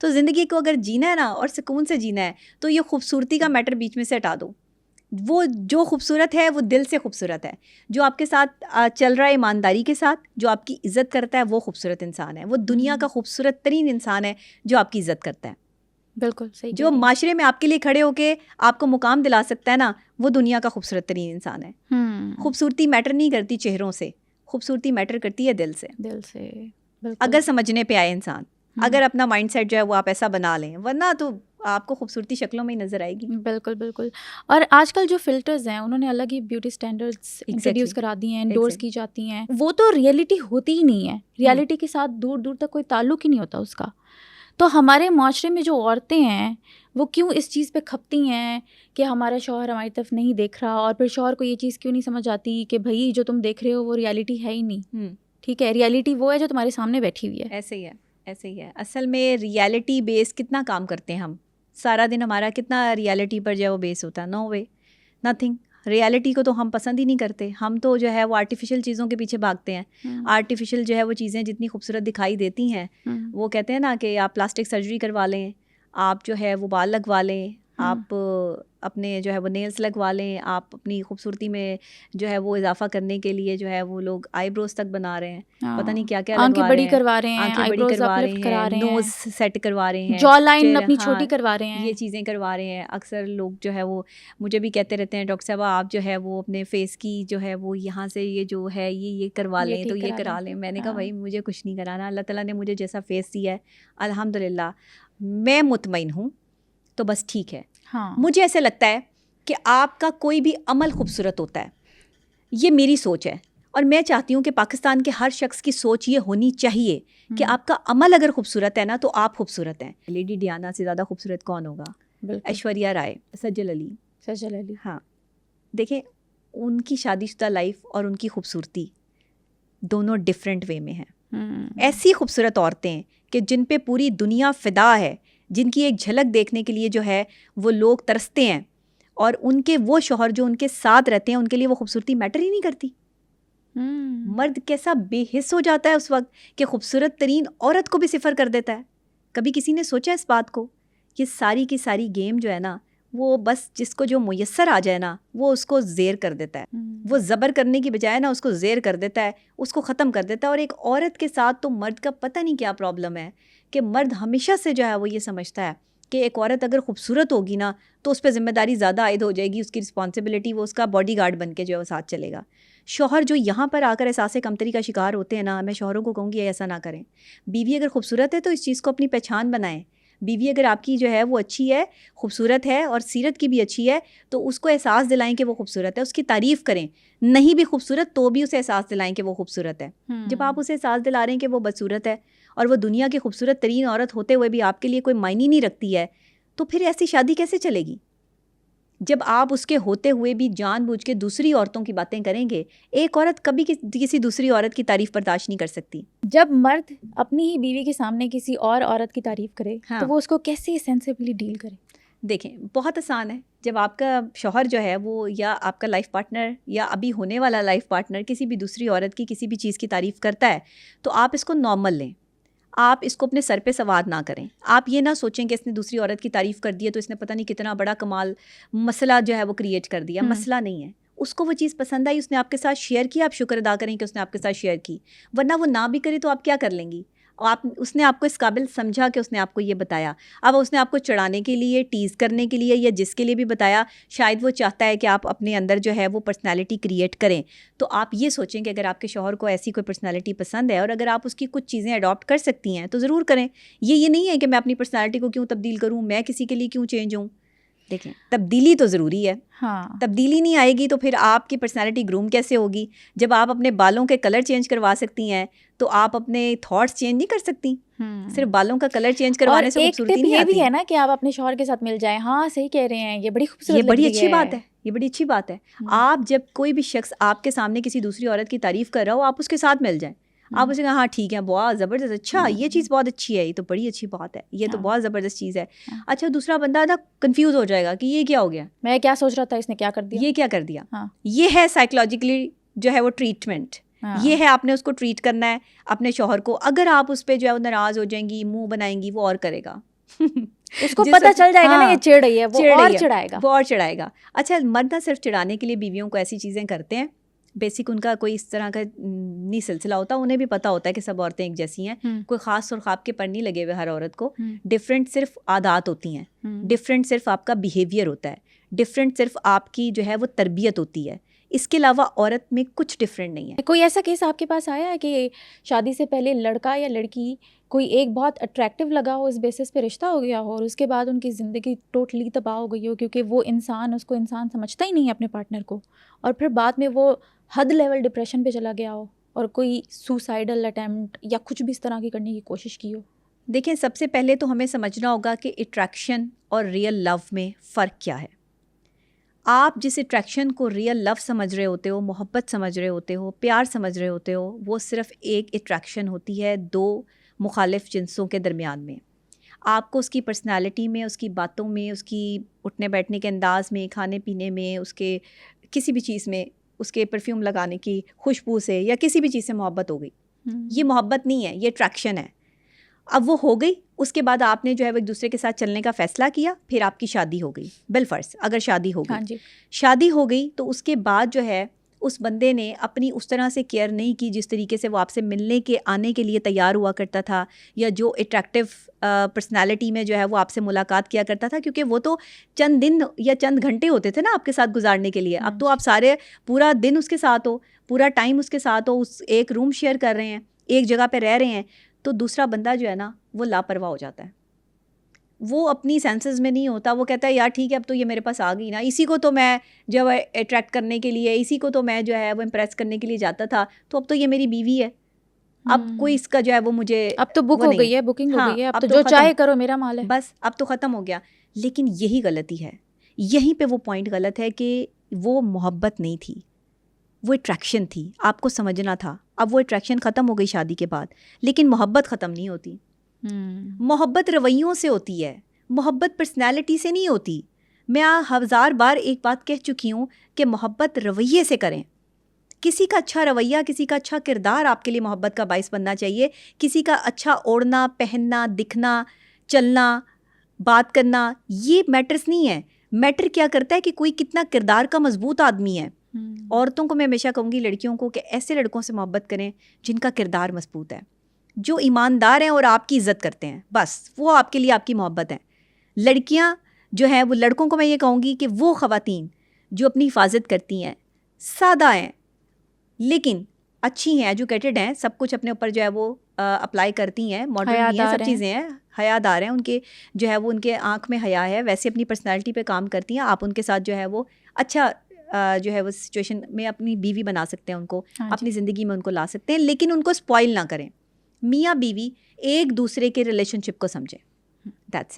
तो ज़िंदगी को अगर जीना है ना और सुकून से जीना है तो ये खूबसूरती का मैटर बीच में से हटा दो। वो जो खूबसूरत है वो दिल से खूबसूरत है, जो आपके साथ चल रहा है ईमानदारी के साथ, जो आपकी इज़्ज़त करता है, वो खूबसूरत इंसान है। वो दुनिया का खूबसूरत तरीन इंसान है जो आपकी इज़्ज़त करता है। बिल्कुल सही। जो माशरे में आपके लिए खड़े होके आपको मुकाम दिला सकता है ना, वो दुनिया का खूबसूरत तरीन इंसान है। खूबसूरती मैटर नहीं करती चेहरों से, खूबसूरती मैटर करती है दिल से। दिल से अगर समझने पे आए इंसान, अगर अपना माइंडसेट जो है वो आप ऐसा बना लें, वरना तो आपको खूबसूरती शक्लों में ही नजर आएगी। बिल्कुल बिल्कुल। और आजकल जो फिल्टर्स हैं उन्होंने अलग ही ब्यूटी स्टैंडर्ड्स इंट्रोड्यूस करा दिए हैं, इंडोर्स की जाती हैं, वो तो रियलिटी होती ही नहीं है। रियलिटी के साथ दूर दूर तक कोई ताल्लुक ही नहीं होता उसका। तो हमारे माशरे में जो औरतें हैं वो क्यों इस चीज़ पे खपती हैं कि हमारा शौहर हमारी तरफ नहीं देख रहा, और फिर शौहर को ये चीज़ क्यों नहीं समझ आती कि भाई जो तुम देख रहे हो वो रियलिटी है ही नहीं। ठीक है, रियलिटी वो है जो तुम्हारे सामने बैठी हुई है। ऐसे ही है, ऐसे ही है। असल में रियलिटी बेस कितना काम करते हैं हम, सारा दिन हमारा कितना रियलिटी पर जो है वो बेस होता है? नो वे, नथिंग। रियलिटी को तो हम पसंद ही नहीं करते। हम तो जो है वो आर्टिफिशियल चीज़ों के पीछे भागते हैं। आर्टिफिशियल जो है वो चीज़ें जितनी खूबसूरत दिखाई देती हैं, वो कहते हैं ना कि आप प्लास्टिक सर्जरी करवा लें, आप जो है वो बाल लगवा लें, आप अपने जो है वो नेल्स लगवा लें, आप अपनी खूबसूरती में जो है वो इजाफा करने के लिए जो है वो लोग आईब्रोज तक बना रहे हैं, पता नहीं क्या क्या लगवा आंखें बड़ी करवा रहे हैं, आंखें बड़ी करवा रहे हैं, नोज सेट करवा रहे हैं, जॉ लाइन अपनी छोटी करवा रहे हैं, ये चीज़ें करवा रहे हैं। अक्सर लोग जो है वो मुझे भी कहते रहते हैं, डॉक्टर साहब आप जो है वो अपने फेस की जो है वो यहाँ से ये जो है ये करवा लें, तो ये करा लें। मैंने कहा भाई मुझे कुछ नहीं कराना, अल्लाह ताला ने मुझे जैसा फेस दिया है अल्हम्दुलिल्लाह मैं मुतमईन हूँ, तो बस ठीक है। हाँ। मुझे ऐसे लगता है कि आपका कोई भी अमल खूबसूरत होता है, ये मेरी सोच है, और मैं चाहती हूँ कि पाकिस्तान के हर शख्स की सोच ये होनी चाहिए कि आपका अमल अगर खूबसूरत है ना तो आप खूबसूरत हैं। लेडी डियाना से ज़्यादा खूबसूरत कौन होगा? ऐश्वर्या राय, सज्जल अली। हाँ, देखें उनकी शादीशुदा लाइफ और उनकी खूबसूरती दोनों डिफरेंट वे में हैं। ऐसी खूबसूरत औरतें कि जिन पे पूरी दुनिया फिदा है, जिनकी एक झलक देखने के लिए जो है वो लोग तरसते हैं, और उनके वो शौहर जो उनके साथ रहते हैं उनके लिए वो खूबसूरती मैटर ही नहीं करती। मर्द कैसा बेहिस हो जाता है उस वक्त कि खूबसूरत तरीन औरत को भी सिफर कर देता है। कभी किसी ने सोचा इस बात को? ये सारी की सारी गेम जो है ना, वो बस जिसको जो मुयस्सर आ जाए ना वो उसको ज़ेर कर देता है। वो ज़बर करने की बजाय ना उसको ज़ेर कर देता है, उसको ख़त्म कर देता है। और एक औरत के साथ तो मर्द का पता नहीं क्या प्रॉब्लम है कि मर्द हमेशा से जो है वो ये समझता है कि एक औरत अगर खूबसूरत होगी ना तो उस पर ज़िम्मेदारी ज़्यादा आयद हो जाएगी, उसकी रिस्पॉन्सिबिलिटी, वो उसका बॉडीगार्ड बन के जो है वो साथ चलेगा। शौहर जो यहाँ पर आकर एहसास कमतरी का शिकार होते हैं ना, मैं शौहरों को कहूँगी ऐसा ना करें। बीवी अगर खूबसूरत है तो इस चीज़ को अपनी पहचान बनाएं। बीवी अगर आपकी जो है वो अच्छी है, खूबसूरत है और सीरत की भी अच्छी है, तो उसको एहसास दिलाएं कि वो खूबसूरत है, उसकी तारीफ़ करें। नहीं भी खूबसूरत तो भी उसे एहसास दिलाएं कि वो खूबसूरत है। जब आप उसे एहसास दिला रहे हैं कि वो बदसूरत है और वो दुनिया की खूबसूरत तरीन औरत होते हुए भी आपके लिए कोई मायने नहीं रखती है, तो फिर ऐसी शादी कैसे चलेगी? जब आप उसके होते हुए भी जानबूझ के दूसरी औरतों की बातें करेंगे, एक औरत कभी किसी दूसरी औरत की तारीफ बर्दाश्त नहीं कर सकती। जब मर्द अपनी ही बीवी के सामने किसी और औरत की तारीफ करे, हाँ, तो वो उसको कैसे सेंसिबली डील करे? देखें, बहुत आसान है। जब आपका शौहर जो है वो, या आपका लाइफ पार्टनर या अभी होने वाला लाइफ पार्टनर किसी भी दूसरी औरत की किसी भी चीज़ की तारीफ़ करता है, तो आप इसको नॉर्मल लें। आप इसको अपने सर पे सवार ना करें। आप ये ना सोचें कि इसने दूसरी औरत की तारीफ़ कर दी है तो इसने पता नहीं कितना बड़ा कमाल मसला जो है वो क्रिएट कर दिया। मसला नहीं है, उसको वो चीज़ पसंद आई, उसने आपके साथ शेयर किया, आप शुक्र अदा करें कि उसने आपके साथ शेयर की। वरना वो ना भी करे तो आप क्या कर लेंगी? आप उसने आपको इस काबिल समझा कि उसने आपको ये बताया। अब उसने आपको चढ़ाने के लिए, टीज़ करने के लिए या जिसके लिए भी बताया, शायद वो चाहता है कि आप अपने अंदर जो है वो पर्सनैलिटी क्रिएट करें। तो आप ये सोचें कि अगर आपके शौहर को ऐसी कोई पर्सनैलिटी पसंद है और अगर आप उसकी कुछ चीज़ें अडॉप्ट कर सकती हैं तो ज़रूर करें। ये नहीं है कि मैं अपनी पर्सनैलिटी को क्यों तब्दील करूँ, मैं किसी के लिए क्यों चेंज हूँ। देखें, तब्दीली तो ज़रूरी है। हाँ। तब्दीली नहीं आएगी तो फिर आपकी पर्सनैलिटी ग्रूम कैसे होगी? जब आप अपने बालों के कलर चेंज करवा सकती हैं तो आप अपने थॉट्स चेंज नहीं कर सकती। सिर्फ बालों का कलर चेंज करवाने से खूबसूरती नहीं आती। ये भी है ना कि आप अपने शौहर के साथ मिल जाएं। हाँ, सही कह रहे हैं, ये बड़ी खूबसूरत, ये बड़ी अच्छी बात है, ये बड़ी अच्छी बात है। आप जब कोई भी शख्स आपके सामने किसी दूसरी औरत की तारीफ़ कर रहा हो, आप उसके साथ मिल जाएं। आप उसे कहा हाँ ठीक है, बहुत ज़बरदस्त, अच्छा ये चीज़ बहुत अच्छी है, ये तो बड़ी अच्छी बात है, ये तो बहुत ज़बरदस्त चीज़ है। अच्छा, दूसरा बंदा ना कंफ्यूज हो जाएगा कि ये क्या हो गया, मैं क्या सोच रहा था, इसने क्या कर दिया, ये क्या कर दिया। हाँ, ये है साइकोलॉजिकली जो है वो ट्रीटमेंट। ये है आपने उसको ट्रीट करना है अपने शौहर को। अगर आप उस पर जो है वो नाराज हो जाएंगी, मुंह बनाएंगी, वो और करेगा उसको पता चल जाएगा ना ये चिढ़ रही है, वो और चिढ़ाएगा, वो और चिढ़ाएगा। अच्छा, मर्द ना सिर्फ चिढ़ाने के लिए बीवियों को ऐसी चीज़ें करते हैं, बेसिक उनका कोई इस तरह का नहीं सिलसिला होता, उन्हें भी पता होता है कि सब औरतें एक जैसी हैं, कोई ख़ास और ख़ाब के पर नहीं लगे हुए हर औरत को। डिफरेंट सिर्फ आदात होती हैं, डिफरेंट सिर्फ आपका बिहेवियर होता है, डिफरेंट सिर्फ आपकी जो है वो तरबियत होती है, इसके अलावा औरत में कुछ डिफरेंट नहीं है। कोई ऐसा केस आपके पास आया है कि शादी से पहले लड़का या लड़की कोई एक बहुत अट्रैक्टिव लगा हो, इस बेसिस पे रिश्ता हो गया हो और उसके बाद उनकी ज़िंदगी टोटली तबाह हो गई हो क्योंकि वो इंसान उसको इंसान समझता ही नहीं है अपने पार्टनर को, और फिर बाद में वो हद लेवल डिप्रेशन पे चला गया हो और कोई सुसाइडल अटैम्प्ट या कुछ भी इस तरह की करने की कोशिश की हो? देखिए, सबसे पहले तो हमें समझना होगा कि अट्रैक्शन और रियल लव में फ़र्क क्या है। आप जिस अट्रैक्शन को रियल लव समझ रहे होते हो, मोहब्बत समझ रहे होते हो, प्यार समझ रहे होते हो, वो सिर्फ एक अट्रैक्शन होती है दो मुखालिफ जिन्सों के दरमियान में। आपको उसकी पर्सनालिटी में, उसकी बातों में, उसकी उठने बैठने के अंदाज में, खाने पीने में, उसके किसी भी चीज़ में, उसके परफ्यूम लगाने की खुशबू से या किसी भी चीज़ से मोहब्बत हो गई। ये मोहब्बत नहीं है, ये अट्रैक्शन है। अब वो हो गई, उसके बाद आपने जो है वो एक दूसरे के साथ चलने का फ़ैसला किया, फिर आपकी शादी हो गई। बिलफर्ज अगर शादी हो गई, हाँ जी, शादी हो गई तो उसके बाद जो है उस बंदे ने अपनी उस तरह से केयर नहीं की जिस तरीके से वो आपसे मिलने के आने के लिए तैयार हुआ करता था, या जो अट्रैक्टिव पर्सनालिटी में जो है वो आपसे मुलाकात किया करता था, क्योंकि वो तो चंद दिन या चंद घंटे होते थे ना आपके साथ गुजारने के लिए। अब तो आप सारे पूरा दिन उसके साथ हो, पूरा टाइम उसके साथ हो, उस एक रूम शेयर कर रहे हैं, एक जगह पे रह रहे हैं, तो दूसरा बंदा जो है ना वो लापरवाह हो जाता है, वो अपनी सेंसेस में नहीं होता। वो कहता है यार ठीक है, अब तो ये मेरे पास आ गई ना, इसी को तो मैं जो है अट्रैक्ट करने के लिए, इसी को तो मैं जो है वो इम्प्रेस करने के लिए जाता था, तो अब तो ये मेरी बीवी है, अब कोई इसका जो है वो मुझे, अब तो बुक हो गई है, बुकिंग हो गई है, अब तो जो चाहे करो, मेरा माल है, बस अब तो ख़त्म हो गया। लेकिन यही गलती है, यहीं पे वो पॉइंट गलत है कि वो मोहब्बत नहीं थी, वो अट्रैक्शन थी। आपको समझना था। अब वो अट्रैक्शन ख़त्म हो गई शादी के बाद, लेकिन मोहब्बत ख़त्म नहीं होती। मोहब्बत रवैयों से होती है, मोहब्बत पर्सनैलिटी से नहीं होती। मैं 1000 बार एक बात कह चुकी हूँ कि मोहब्बत रवैये से करें। किसी का अच्छा रवैया, किसी का अच्छा किरदार आपके लिए मोहब्बत का बाइस बनना चाहिए। किसी का अच्छा ओढ़ना, पहनना, दिखना, चलना, बात करना, ये मैटर्स नहीं है। मैटर क्या करता है कि कोई कितना किरदार का मजबूत आदमी है। औरतों को मैं हमेशा कहूँगी, लड़कियों को, कि ऐसे लड़कों से मोहब्बत करें जिनका किरदार मजबूत है, जो ईमानदार हैं और आपकी इज़्ज़त करते हैं, बस वो आपके लिए आपकी मोहब्बत है। लड़कियां जो हैं वो, लड़कों को मैं ये कहूँगी कि वो ख़वातीन जो अपनी हिफाजत करती हैं, सादा हैं लेकिन अच्छी हैं, एजुकेटेड हैं, सब कुछ अपने ऊपर जो है वो अप्लाई करती हैं, मॉडर्न भी हैं, सब चीज़ें हैं, हयादार हैं, उनके जो है वो उनके आँख में हया है, वैसे अपनी पर्सनैलिटी पे काम करती हैं। आप उनके साथ जो है वो अच्छा जो है वो सिचुएशन में अपनी बीवी बना सकते हैं, उनको अपनी ज़िंदगी में उनको ला सकते हैं, लेकिन उनको स्पॉइल ना करें। मियाँ बीवी एक दूसरे के रिलेशनशिप को समझें, दैट्स इट।